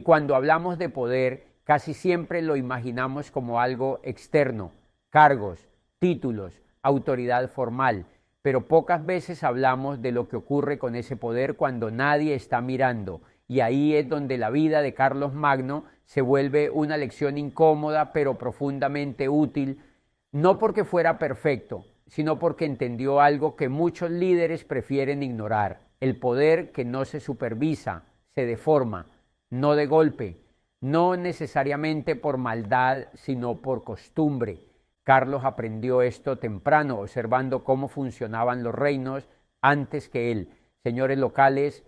Cuando hablamos de poder, casi siempre lo imaginamos como algo externo, cargos, títulos, autoridad formal, pero pocas veces hablamos de lo que ocurre con ese poder cuando nadie está mirando, y ahí es donde la vida de Carlos Magno se vuelve una lección incómoda pero profundamente útil, no porque fuera perfecto, sino porque entendió algo que muchos líderes prefieren ignorar: el poder que no se supervisa, se deforma, no de golpe, no necesariamente por maldad, sino por costumbre. Carlos aprendió esto temprano, observando cómo funcionaban los reinos antes que él. Señores locales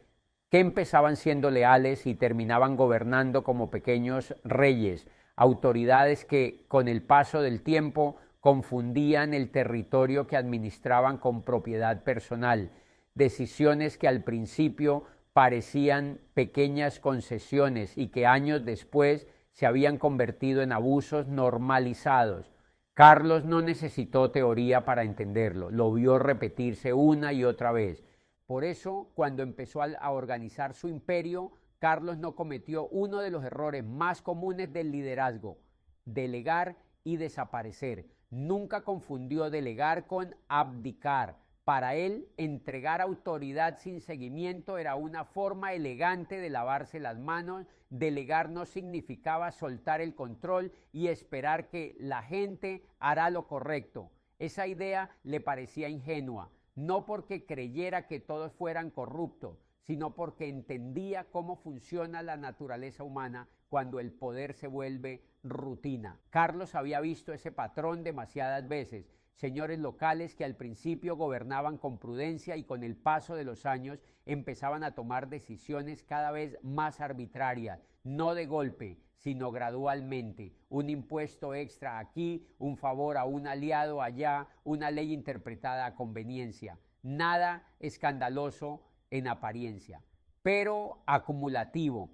que empezaban siendo leales y terminaban gobernando como pequeños reyes, autoridades que con el paso del tiempo confundían el territorio que administraban con propiedad personal, decisiones que al principio parecían pequeñas concesiones y que años después se habían convertido en abusos normalizados. Carlos no necesitó teoría para entenderlo, lo vio repetirse una y otra vez. Por eso, cuando empezó a organizar su imperio, Carlos no cometió uno de los errores más comunes del liderazgo: delegar y desaparecer. Nunca confundió delegar con abdicar. Para él, entregar autoridad sin seguimiento era una forma elegante de lavarse las manos. Delegar no significaba soltar el control y esperar que la gente hará lo correcto. Esa idea le parecía ingenua, no porque creyera que todos fueran corruptos, sino porque entendía cómo funciona la naturaleza humana cuando el poder se vuelve rutina. Carlos había visto ese patrón demasiadas veces: señores locales que al principio gobernaban con prudencia y con el paso de los años empezaban a tomar decisiones cada vez más arbitrarias, no de golpe, sino gradualmente. Un impuesto extra aquí, un favor a un aliado allá, una ley interpretada a conveniencia. Nada escandaloso en apariencia, pero acumulativo.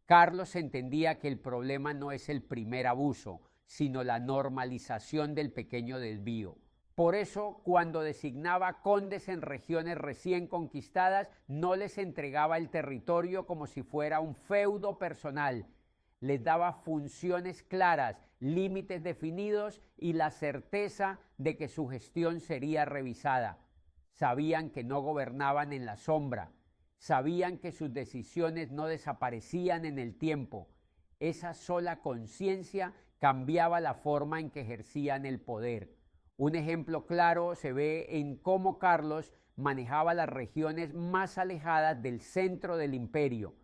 Carlos entendía que el problema no es el primer abuso, sino la normalización del pequeño desvío. Por eso, cuando designaba condes en regiones recién conquistadas, no les entregaba el territorio como si fuera un feudo personal. Les daba funciones claras, límites definidos y la certeza de que su gestión sería revisada. Sabían que no gobernaban en la sombra, sabían que sus decisiones no desaparecían en el tiempo. Esa sola conciencia cambiaba la forma en que ejercían el poder. Un ejemplo claro se ve en cómo Carlos manejaba las regiones más alejadas del centro del imperio.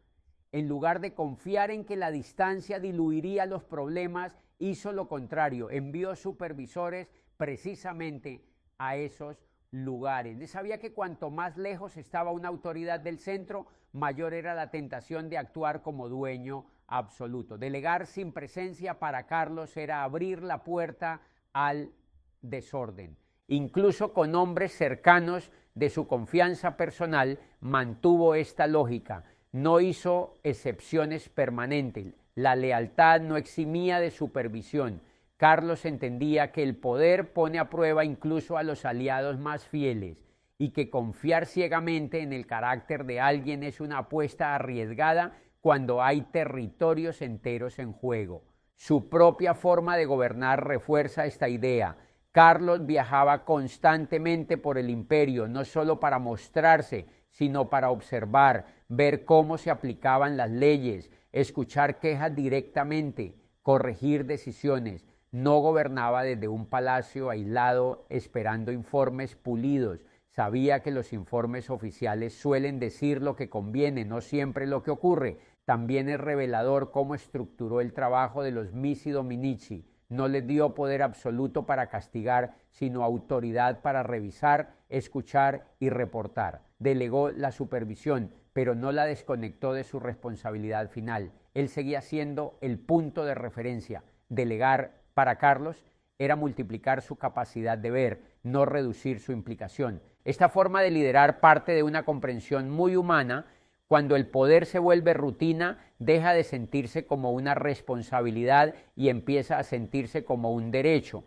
En lugar de confiar en que la distancia diluiría los problemas, hizo lo contrario: envió supervisores precisamente a esos lugares. Él sabía que cuanto más lejos estaba una autoridad del centro, mayor era la tentación de actuar como dueño absoluto. Delegar sin presencia para Carlos era abrir la puerta al desorden. Incluso con hombres cercanos de su confianza personal mantuvo esta lógica. No hizo excepciones permanentes. La lealtad no eximía de supervisión. Carlos entendía que el poder pone a prueba incluso a los aliados más fieles y que confiar ciegamente en el carácter de alguien es una apuesta arriesgada cuando hay territorios enteros en juego. Su propia forma de gobernar refuerza esta idea. Carlos viajaba constantemente por el imperio, no solo para mostrarse, sino para observar, ver cómo se aplicaban las leyes, escuchar quejas directamente, corregir decisiones. No gobernaba desde un palacio aislado esperando informes pulidos. Sabía que los informes oficiales suelen decir lo que conviene, no siempre lo que ocurre. También es revelador cómo estructuró el trabajo de los Missi Dominici. No les dio poder absoluto para castigar, sino autoridad para revisar, escuchar y reportar. Delegó la supervisión, pero no la desconectó de su responsabilidad final. Él seguía siendo el punto de referencia. Delegar para Carlos era multiplicar su capacidad de ver, no reducir su implicación. Esta forma de liderar parte de una comprensión muy humana. Cuando el poder se vuelve rutina, deja de sentirse como una responsabilidad y empieza a sentirse como un derecho.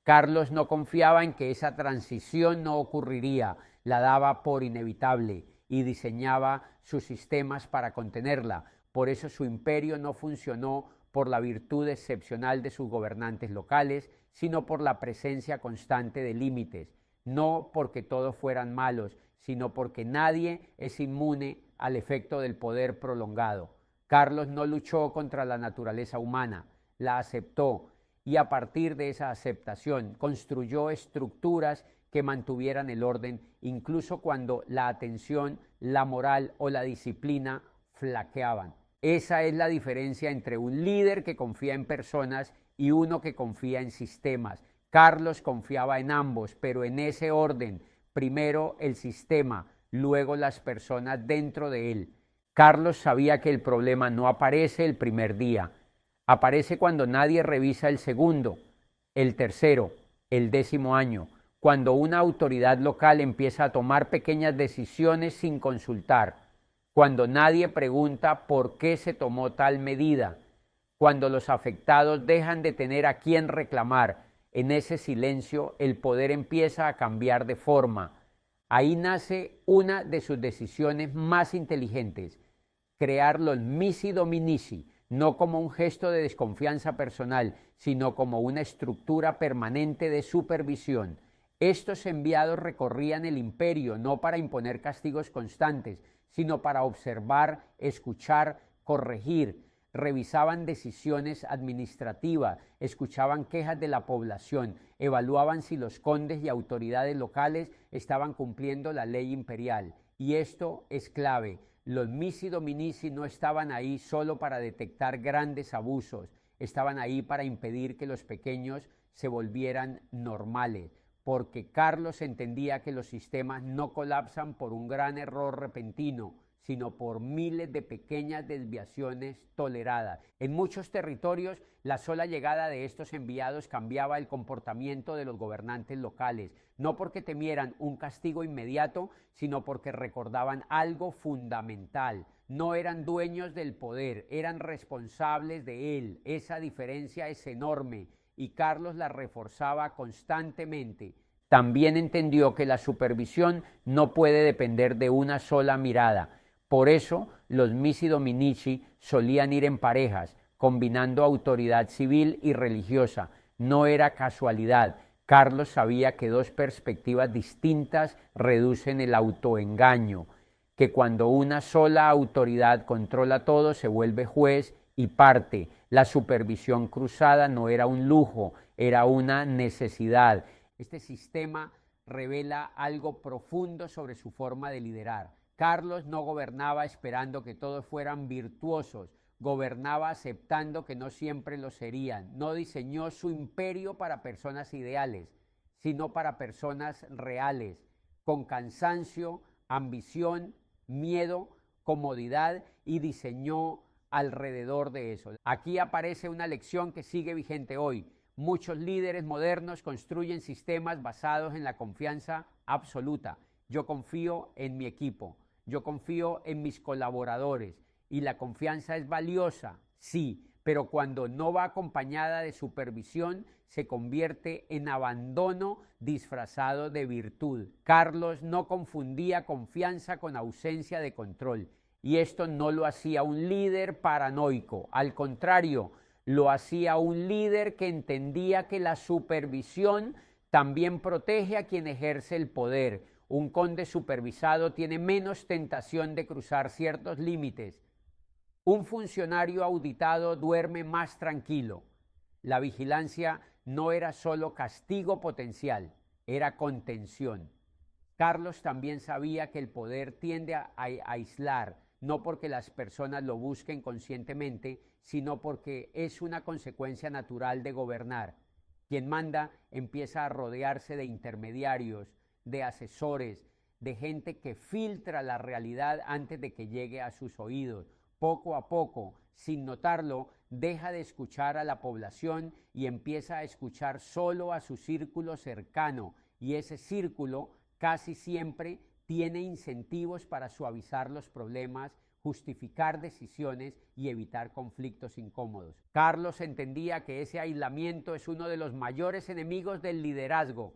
Carlos no confiaba en que esa transición no ocurriría, la daba por inevitable y diseñaba sus sistemas para contenerla. Por eso su imperio no funcionó por la virtud excepcional de sus gobernantes locales, sino por la presencia constante de límites, no porque todos fueran malos, sino porque nadie es inmune al efecto del poder prolongado. Carlos no luchó contra la naturaleza humana, la aceptó y a partir de esa aceptación construyó estructuras que mantuvieran el orden incluso cuando la atención, la moral o la disciplina flaqueaban. Esa es la diferencia entre un líder que confía en personas y uno que confía en sistemas. Carlos confiaba en ambos, pero en ese orden, primero el sistema, luego las personas dentro de él. Carlos sabía que el problema no aparece el primer día, aparece cuando nadie revisa el segundo, el tercero, el 10º año, cuando una autoridad local empieza a tomar pequeñas decisiones sin consultar, cuando nadie pregunta por qué se tomó tal medida, cuando los afectados dejan de tener a quién reclamar. En ese silencio el poder empieza a cambiar de forma. Ahí nace una de sus decisiones más inteligentes: crear los misi dominici, no como un gesto de desconfianza personal, sino como una estructura permanente de supervisión. Estos enviados recorrían el imperio no para imponer castigos constantes, sino para observar, escuchar, corregir. Revisaban decisiones administrativas, escuchaban quejas de la población, evaluaban si los condes y autoridades locales estaban cumpliendo la ley imperial. Y esto es clave. Los misi dominici no estaban ahí solo para detectar grandes abusos, estaban ahí para impedir que los pequeños se volvieran normales, porque Carlos entendía que los sistemas no colapsan por un gran error repentino, sino por miles de pequeñas desviaciones toleradas. En muchos territorios, la sola llegada de estos enviados cambiaba el comportamiento de los gobernantes locales, no porque temieran un castigo inmediato, sino porque recordaban algo fundamental. No eran dueños del poder, eran responsables de él. Esa diferencia es enorme y Carlos la reforzaba constantemente. También entendió que la supervisión no puede depender de una sola mirada. Por eso los misi dominici solían ir en parejas, combinando autoridad civil y religiosa. No era casualidad. Carlos sabía que dos perspectivas distintas reducen el autoengaño, que cuando una sola autoridad controla todo se vuelve juez y parte. La supervisión cruzada no era un lujo, era una necesidad. Este sistema revela algo profundo sobre su forma de liderar. Carlos no gobernaba esperando que todos fueran virtuosos, gobernaba aceptando que no siempre lo serían. No diseñó su imperio para personas ideales, sino para personas reales, con cansancio, ambición, miedo, comodidad, y diseñó alrededor de eso. Aquí aparece una lección que sigue vigente hoy. Muchos líderes modernos construyen sistemas basados en la confianza absoluta. Yo confío en mi equipo, yo confío en mis colaboradores, y la confianza es valiosa, sí, pero cuando no va acompañada de supervisión, se convierte en abandono disfrazado de virtud. Carlos no confundía confianza con ausencia de control, y esto no lo hacía un líder paranoico. Al contrario, lo hacía un líder que entendía que la supervisión también protege a quien ejerce el poder. Un conde supervisado tiene menos tentación de cruzar ciertos límites. Un funcionario auditado duerme más tranquilo. La vigilancia no era solo castigo potencial, era contención. Carlos también sabía que el poder tiende a aislar, no porque las personas lo busquen conscientemente, sino porque es una consecuencia natural de gobernar. Quien manda empieza a rodearse de intermediarios, de asesores, de gente que filtra la realidad antes de que llegue a sus oídos. Poco a poco, sin notarlo, deja de escuchar a la población y empieza a escuchar solo a su círculo cercano, y ese círculo casi siempre tiene incentivos para suavizar los problemas, justificar decisiones y evitar conflictos incómodos. Carlos entendía que ese aislamiento es uno de los mayores enemigos del liderazgo.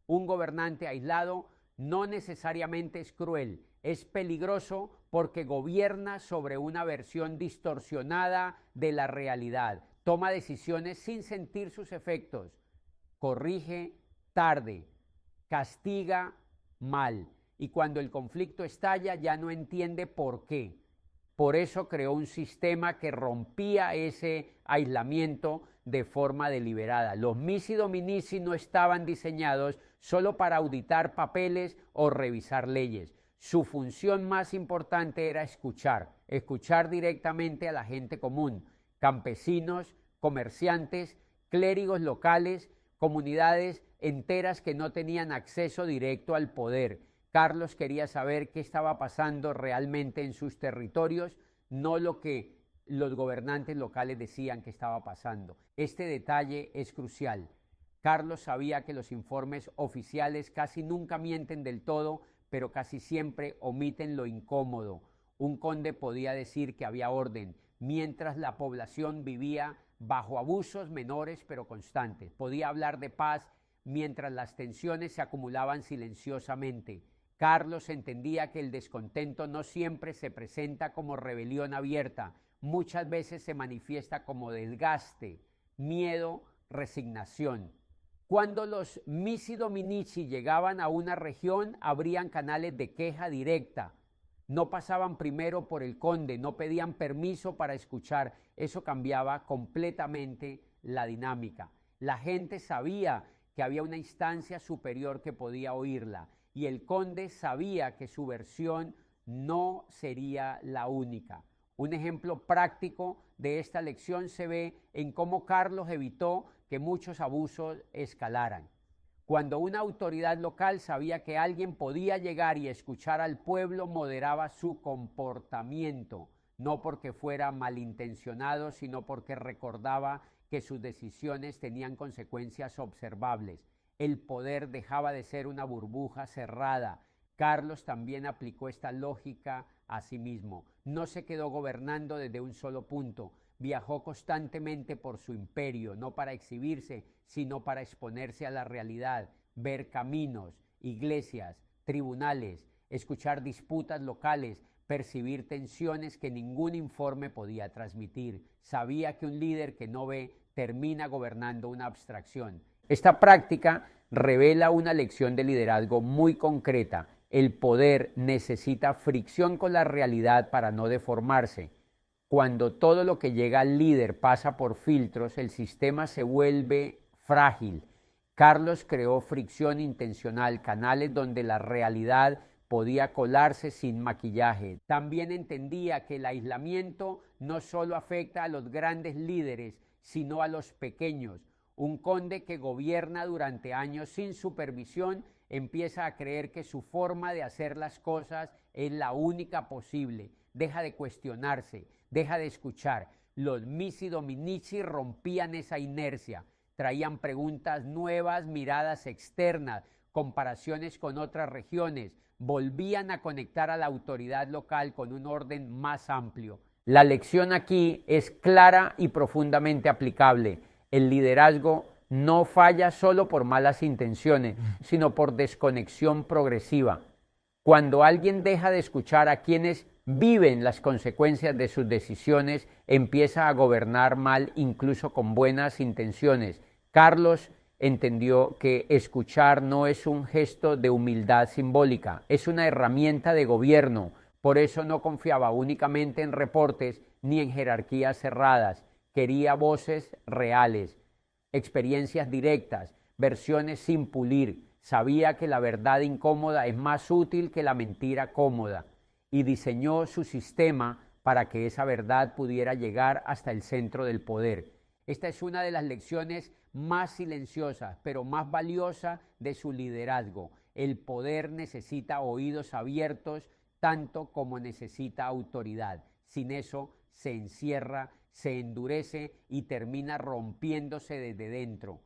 Un gobernante aislado no necesariamente es cruel, es peligroso porque gobierna sobre una versión distorsionada de la realidad, toma decisiones sin sentir sus efectos, corrige tarde, castiga mal, y cuando el conflicto estalla ya no entiende por qué. Por eso creó un sistema que rompía ese aislamiento de forma deliberada. Los Misi Dominici no estaban diseñados solo para auditar papeles o revisar leyes. Su función más importante era escuchar directamente a la gente común, campesinos, comerciantes, clérigos locales, comunidades enteras que no tenían acceso directo al poder. Carlos quería saber qué estaba pasando realmente en sus territorios, no lo que los gobernantes locales decían que estaba pasando. Este detalle es crucial. Carlos sabía que los informes oficiales casi nunca mienten del todo, pero casi siempre omiten lo incómodo. Un conde podía decir que había orden, mientras la población vivía bajo abusos menores pero constantes. Podía hablar de paz mientras las tensiones se acumulaban silenciosamente. Carlos entendía que el descontento no siempre se presenta como rebelión abierta, muchas veces se manifiesta como desgaste, miedo, resignación. Cuando los Misi Dominici llegaban a una región, abrían canales de queja directa. No pasaban primero por el conde, no pedían permiso para escuchar. Eso cambiaba completamente la dinámica. La gente sabía que había una instancia superior que podía oírla, y el conde sabía que su versión no sería la única. Un ejemplo práctico de esta lección se ve en cómo Carlos evitó que muchos abusos escalaran. Cuando una autoridad local sabía que alguien podía llegar y escuchar al pueblo, moderaba su comportamiento, no porque fuera malintencionado, sino porque recordaba que sus decisiones tenían consecuencias observables. El poder dejaba de ser una burbuja cerrada. Carlos también aplicó esta lógica a sí mismo. No se quedó gobernando desde un solo punto. Viajó constantemente por su imperio, no para exhibirse, sino para exponerse a la realidad, ver caminos, iglesias, tribunales, escuchar disputas locales, percibir tensiones que ningún informe podía transmitir. Sabía que un líder que no ve termina gobernando una abstracción. Esta práctica revela una lección de liderazgo muy concreta. El poder necesita fricción con la realidad para no deformarse. Cuando todo lo que llega al líder pasa por filtros, el sistema se vuelve frágil. Carlos creó fricción intencional, canales donde la realidad podía colarse sin maquillaje. También entendía que el aislamiento no solo afecta a los grandes líderes, sino a los pequeños. Un conde que gobierna durante años sin supervisión empieza a creer que su forma de hacer las cosas es la única posible. Deja de cuestionarse, deja de escuchar. Los Misi Dominici rompían esa inercia, traían preguntas nuevas, miradas externas, comparaciones con otras regiones, volvían a conectar a la autoridad local con un orden más amplio. La lección aquí es clara y profundamente aplicable. El liderazgo no falla solo por malas intenciones, sino por desconexión progresiva. Cuando alguien deja de escuchar a quienes viven las consecuencias de sus decisiones, empieza a gobernar mal, incluso con buenas intenciones. Carlos entendió que escuchar no es un gesto de humildad simbólica, es una herramienta de gobierno. Por eso no confiaba únicamente en reportes ni en jerarquías cerradas. Quería voces reales, experiencias directas, versiones sin pulir. Sabía que la verdad incómoda es más útil que la mentira cómoda, y diseñó su sistema para que esa verdad pudiera llegar hasta el centro del poder. Esta es una de las lecciones más silenciosas, pero más valiosa de su liderazgo. El poder necesita oídos abiertos tanto como necesita autoridad. Sin eso se encierra, se endurece y termina rompiéndose desde dentro.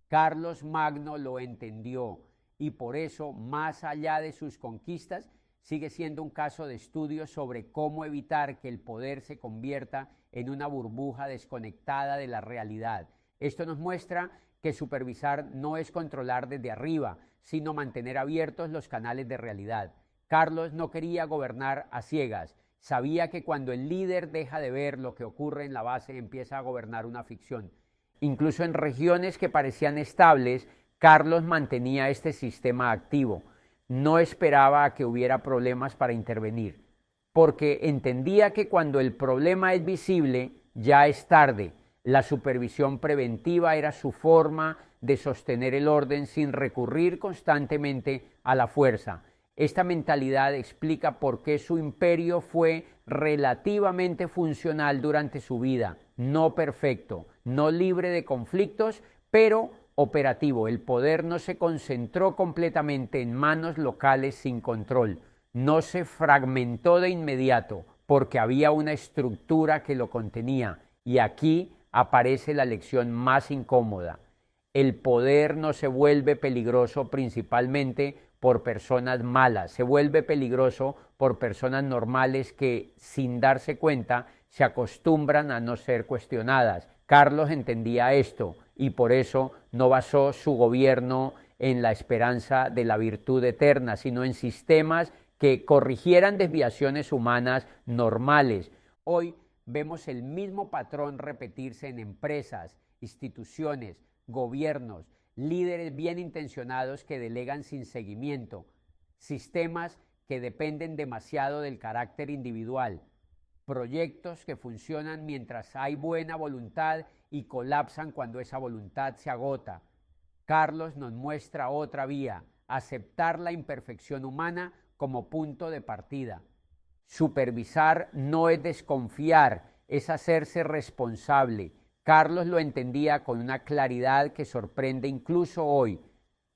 Carlos Magno lo entendió y por eso, más allá de sus conquistas, sigue siendo un caso de estudio sobre cómo evitar que el poder se convierta en una burbuja desconectada de la realidad. Esto nos muestra que supervisar no es controlar desde arriba, sino mantener abiertos los canales de realidad. Carlos no quería gobernar a ciegas. Sabía que cuando el líder deja de ver lo que ocurre en la base, empieza a gobernar una ficción. Incluso en regiones que parecían estables, Carlos mantenía este sistema activo. No esperaba a que hubiera problemas para intervenir, porque entendía que cuando el problema es visible, ya es tarde. La supervisión preventiva era su forma de sostener el orden sin recurrir constantemente a la fuerza. Esta mentalidad explica por qué su imperio fue relativamente funcional durante su vida, no perfecto, no libre de conflictos, pero operativo. El poder no se concentró completamente en manos locales sin control, no se fragmentó de inmediato, porque había una estructura que lo contenía. Y aquí aparece la lección más incómoda. El poder no se vuelve peligroso principalmente por personas malas, se vuelve peligroso por personas normales que, sin darse cuenta, se acostumbran a no ser cuestionadas. Carlos entendía esto y por eso no basó su gobierno en la esperanza de la virtud eterna, sino en sistemas que corrigieran desviaciones humanas normales. Hoy vemos el mismo patrón repetirse en empresas, instituciones, gobiernos, líderes bien intencionados que delegan sin seguimiento, sistemas que dependen demasiado del carácter individual, proyectos que funcionan mientras hay buena voluntad y colapsan cuando esa voluntad se agota. Carlos nos muestra otra vía: aceptar la imperfección humana como punto de partida. Supervisar no es desconfiar, es hacerse responsable. Carlos lo entendía con una claridad que sorprende incluso hoy.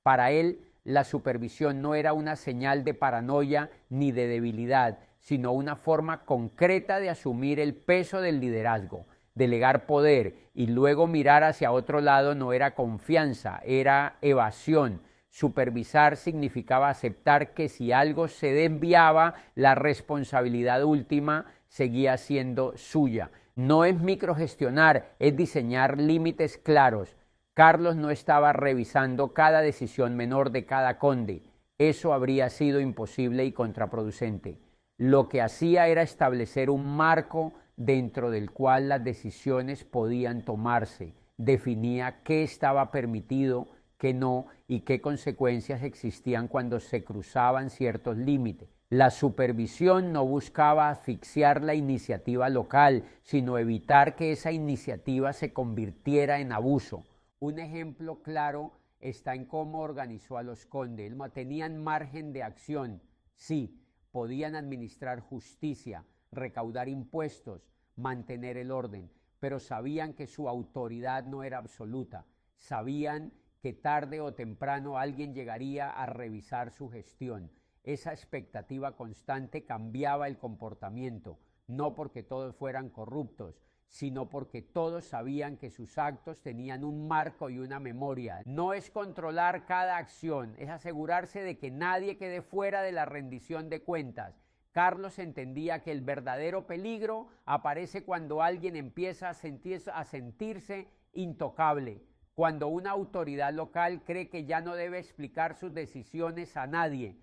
Para él, la supervisión no era una señal de paranoia ni de debilidad, sino una forma concreta de asumir el peso del liderazgo. Delegar poder y luego mirar hacia otro lado no era confianza, era evasión. Supervisar significaba aceptar que si algo se desviaba, la responsabilidad última seguía siendo suya. No es microgestionar, es diseñar límites claros. Carlos no estaba revisando cada decisión menor de cada conde. Eso habría sido imposible y contraproducente. Lo que hacía era establecer un marco dentro del cual las decisiones podían tomarse. Definía qué estaba permitido, qué no y qué consecuencias existían cuando se cruzaban ciertos límites. La supervisión no buscaba asfixiar la iniciativa local, sino evitar que esa iniciativa se convirtiera en abuso. Un ejemplo claro está en cómo organizó a los condes. Tenían margen de acción, sí, podían administrar justicia, recaudar impuestos, mantener el orden, pero sabían que su autoridad no era absoluta. Sabían que tarde o temprano alguien llegaría a revisar su gestión. Esa expectativa constante cambiaba el comportamiento, no porque todos fueran corruptos, sino porque todos sabían que sus actos tenían un marco y una memoria. No es controlar cada acción, es asegurarse de que nadie quede fuera de la rendición de cuentas. Carlos entendía que el verdadero peligro aparece cuando alguien empieza a sentirse intocable, cuando una autoridad local cree que ya no debe explicar sus decisiones a nadie.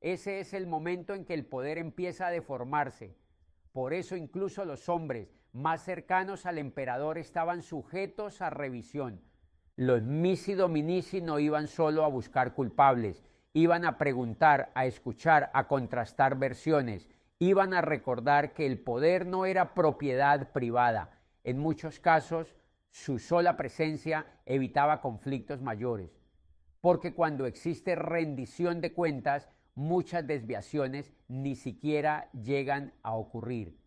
Ese es el momento en que el poder empieza a deformarse. Por eso incluso los hombres más cercanos al emperador estaban sujetos a revisión. Los misi dominici no iban solo a buscar culpables, iban a preguntar, a escuchar, a contrastar versiones, iban a recordar que el poder no era propiedad privada. En muchos casos, su sola presencia evitaba conflictos mayores, porque cuando existe rendición de cuentas, muchas desviaciones ni siquiera llegan a ocurrir.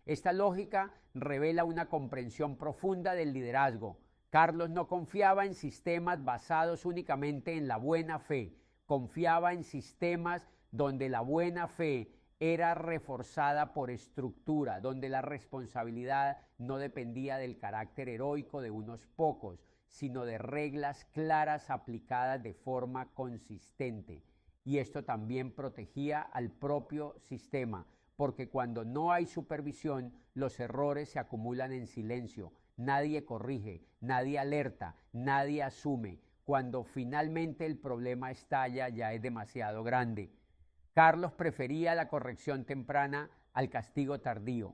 Esta lógica revela una comprensión profunda del liderazgo. Carlos no confiaba en sistemas basados únicamente en la buena fe, confiaba en sistemas donde la buena fe era reforzada por estructura, donde la responsabilidad no dependía del carácter heroico de unos pocos, sino de reglas claras aplicadas de forma consistente. Y esto también protegía al propio sistema, porque cuando no hay supervisión, los errores se acumulan en silencio. Nadie corrige, nadie alerta, nadie asume. Cuando finalmente el problema estalla, ya es demasiado grande. Carlos prefería la corrección temprana al castigo tardío.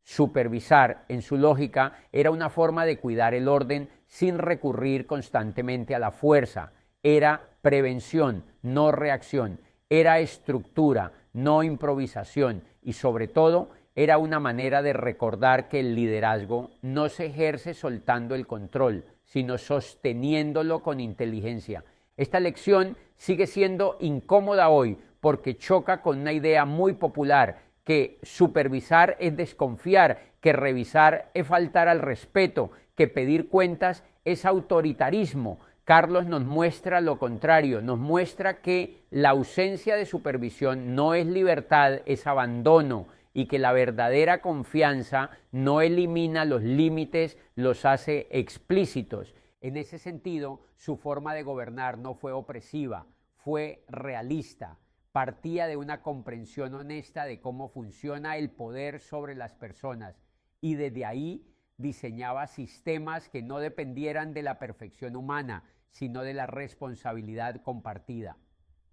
Supervisar, en su lógica, era una forma de cuidar el orden sin recurrir constantemente a la fuerza. Era prevención, no reacción. Era estructura, no improvisación. Y sobre todo, era una manera de recordar que el liderazgo no se ejerce soltando el control, sino sosteniéndolo con inteligencia. Esta lección sigue siendo incómoda hoy porque choca con una idea muy popular, que supervisar es desconfiar, que revisar es faltar al respeto, que pedir cuentas es autoritarismo. Carlos nos muestra lo contrario, nos muestra que la ausencia de supervisión no es libertad, es abandono, y que la verdadera confianza no elimina los límites, los hace explícitos. En ese sentido, su forma de gobernar no fue opresiva, fue realista. Partía de una comprensión honesta de cómo funciona el poder sobre las personas y desde ahí diseñaba sistemas que no dependieran de la perfección humana, sino de la responsabilidad compartida.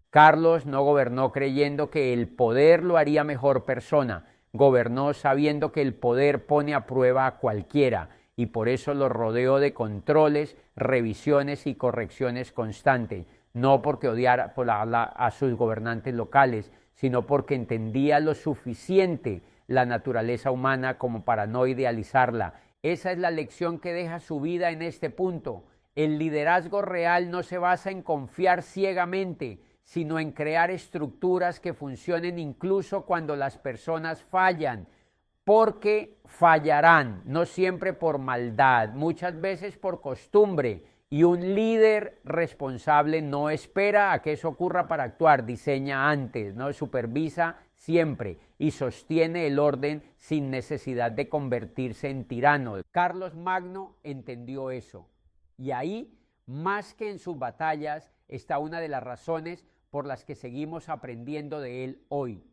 Carlos no gobernó creyendo que el poder lo haría mejor persona, gobernó sabiendo que el poder pone a prueba a cualquiera y por eso lo rodeó de controles, revisiones y correcciones constantes. No porque odiara a sus gobernantes locales, sino porque entendía lo suficiente la naturaleza humana como para no idealizarla. Esa es la lección que deja su vida en este punto. El liderazgo real no se basa en confiar ciegamente, sino en crear estructuras que funcionen incluso cuando las personas fallan, porque fallarán, no siempre por maldad, muchas veces por costumbre. Y un líder responsable no espera a que eso ocurra para actuar, diseña antes, ¿no? Supervisa siempre y sostiene el orden sin necesidad de convertirse en tirano. Carlos Magno entendió eso y ahí, más que en sus batallas, está una de las razones por las que seguimos aprendiendo de él hoy.